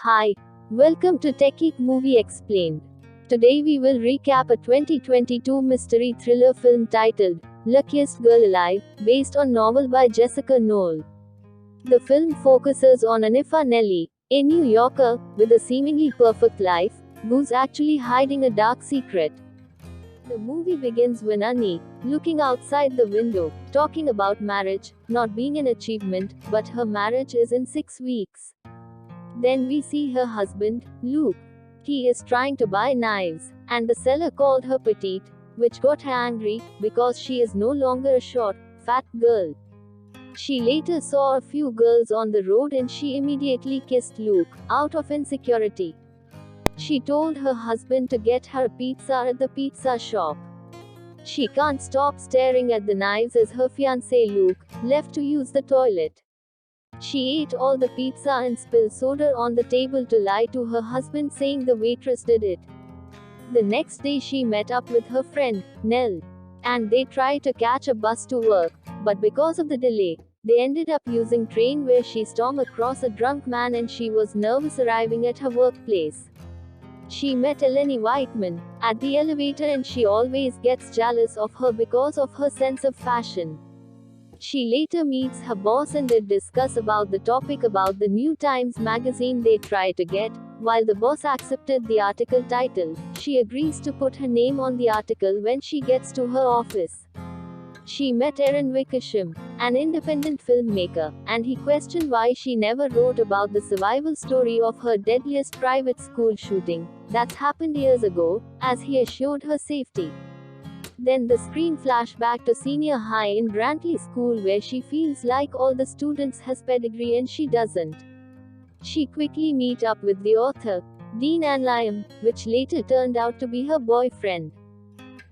Hi, welcome to Tekeek Movie Explained. Today we will recap a 2022 mystery thriller film titled Luckiest Girl Alive, based on novel by Jessica Knoll. The film focuses on Anifa Nelly, a New Yorker with a seemingly perfect life, who's actually hiding a dark secret. The movie begins when Annie, looking outside the window, talking about marriage not being an achievement, but her marriage is in 6 weeks. Then we see her husband, Luke. He is trying to buy knives, and the seller called her petite, which got her angry, because she is no longer a short, fat girl. She later saw a few girls on the road and she immediately kissed Luke, out of insecurity. She told her husband to get her a pizza at the pizza shop. She can't stop staring at the knives as her fiancé Luke, left to use the toilet. She ate all the pizza and spilled soda on the table to lie to her husband, saying the waitress did it. The next day she met up with her friend, Nell. And they tried to catch a bus to work, but because of the delay, they ended up using train where she stormed across a drunk man and she was nervous arriving at her workplace. She met Eleni Whiteman at the elevator and she always gets jealous of her because of her sense of fashion. She later meets her boss and they discuss about the topic about the New Times magazine they try to get. While the boss accepted the article title, she agrees to put her name on the article when she gets to her office. She met Aaron Wickersham, an independent filmmaker, and he questioned why she never wrote about the survival story of her deadliest private school shooting that's happened years ago, as he assured her safety. Then the screen flashback to senior high in Brantley School where she feels like all the students has pedigree and she doesn't. She quickly meet up with the author, Dean Anliam, which later turned out to be her boyfriend.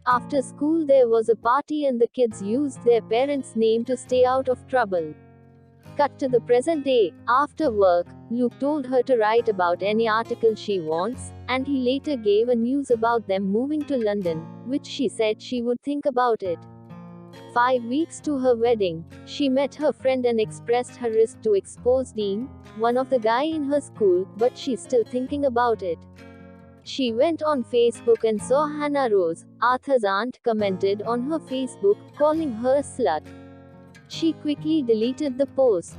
After school there was a party and the kids used their parents' name to stay out of trouble. Cut to the present day. After work, Luke told her to write about any article she wants, and he later gave a news about them moving to London, which she said she would think about it. 5 weeks to her wedding, she met her friend and expressed her risk to expose Dean, one of the guy in her school, but she's still thinking about it. She went on Facebook and saw Hannah Rose, Arthur's aunt, commented on her Facebook, calling her a slut. She quickly deleted the post.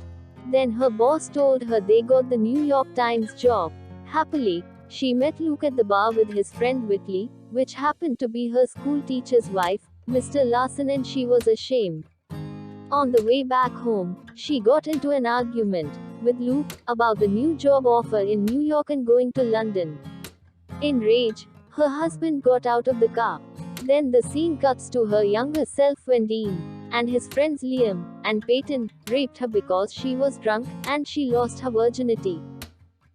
Then her boss told her they got the New York Times job. Happily, she met Luke at the bar with his friend Whitley, which happened to be her school teacher's wife, Mr. Larson, and she was ashamed. On the way back home, she got into an argument with Luke about the new job offer in New York and going to London. In rage, her husband got out of the car. Then the scene cuts to her younger self when Dean and his friends Liam and Peyton raped her because she was drunk, and she lost her virginity.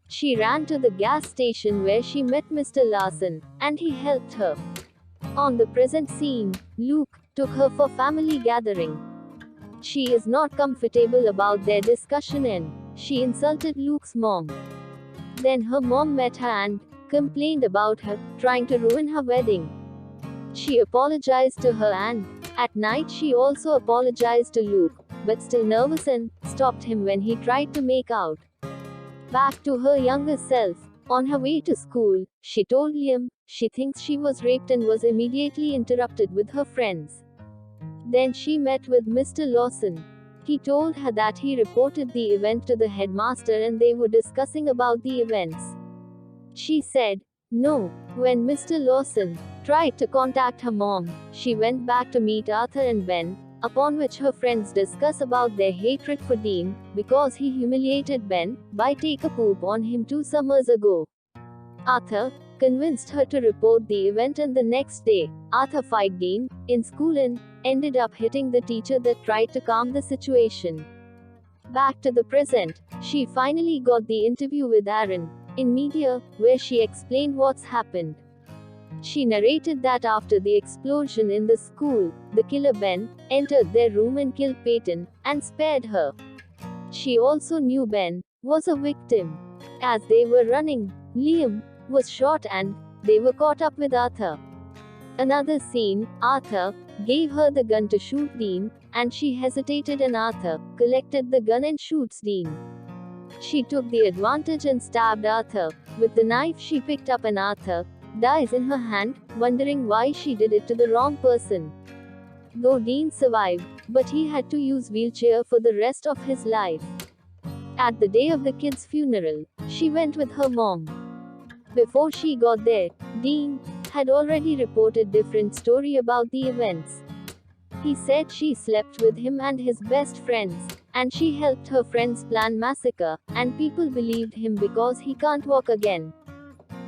She ran to the gas station where she met Mr. Larson, and he helped her. On the present scene, Luke took her for family gathering. She is not comfortable about their discussion and she insulted Luke's mom. Then her mom met her and complained about her trying to ruin her wedding. She apologized to her and at night she also apologized to Luke, but still nervous and stopped him when he tried to make out. Back to her younger self. On her way to school, she told Liam she thinks she was raped and was immediately interrupted with her friends. Then she met with Mr. Lawson. He told her that he reported the event to the headmaster and they were discussing about the events. She said no. When Mr. Lawson tried to contact her mom, she went back to meet Arthur and Ben, upon which her friends discuss about their hatred for Dean, because he humiliated Ben by taking a poop on him 2 summers ago. Arthur convinced her to report the event, and the next day, Arthur fight Dean in school and ended up hitting the teacher that tried to calm the situation. Back to the present, she finally got the interview with Aaron in media, where she explained what's happened. She narrated that after the explosion in the school, the killer Ben entered their room and killed Peyton, and spared her. She also knew Ben was a victim. As they were running, Liam was shot and they were caught up with Arthur. Another scene, Arthur gave her the gun to shoot Dean, and she hesitated and Arthur collected the gun and shoots Dean. She took the advantage and stabbed Arthur with the knife she picked up, and Arthur dies in her hand, wondering why she did it to the wrong person. Though Dean survived, but he had to use wheelchair for the rest of his life. At the day of the kid's funeral, she went with her mom. Before she got there, Dean had already reported different story about the events. He said she slept with him and his best friends, and she helped her friends plan massacre, and people believed him because he can't walk again.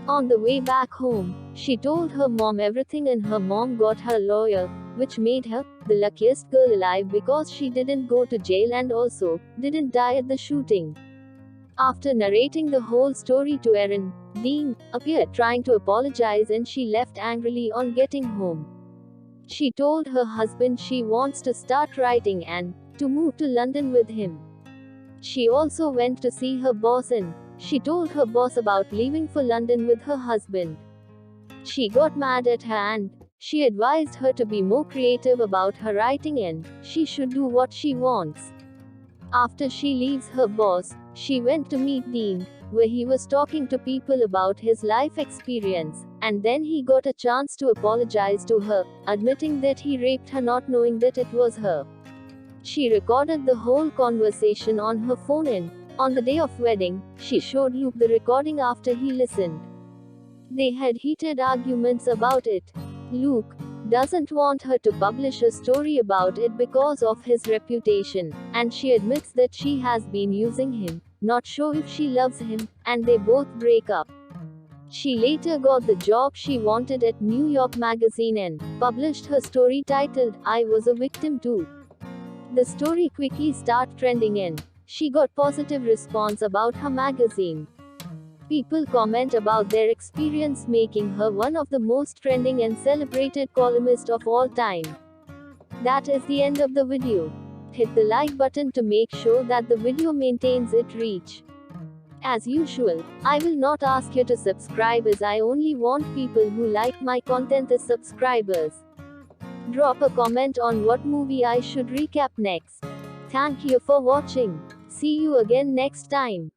On the way back home, she told her mom everything, and her mom got her a lawyer, which made her the luckiest girl alive because she didn't go to jail and also didn't die at the shooting. After narrating the whole story to Erin, Dean appeared trying to apologize, and she left angrily on getting home. She told her husband she wants to start writing and to move to London with him. She also went to see her boss, and she told her boss about leaving for London with her husband. She got mad at her and she advised her to be more creative about her writing and she should do what she wants. After she leaves her boss, she went to meet Dean, where he was talking to people about his life experience, and then he got a chance to apologize to her, admitting that he raped her not knowing that it was her. She recorded the whole conversation on her phone, and on the day of wedding, she showed Luke the recording after he listened. They had heated arguments about it. Luke doesn't want her to publish a story about it because of his reputation, and she admits that she has been using him, not sure if she loves him, and they both break up. She later got the job she wanted at New York Magazine and published her story titled, I Was a Victim Too. The story quickly started trending and she got positive response about her magazine. People comment about their experience, making her one of the most trending and celebrated columnists of all time. That is the end of the video. Hit the like button to make sure that the video maintains its reach. As usual, I will not ask you to subscribe as I only want people who like my content as subscribers. Drop a comment on what movie I should recap next. Thank you for watching. See you again next time.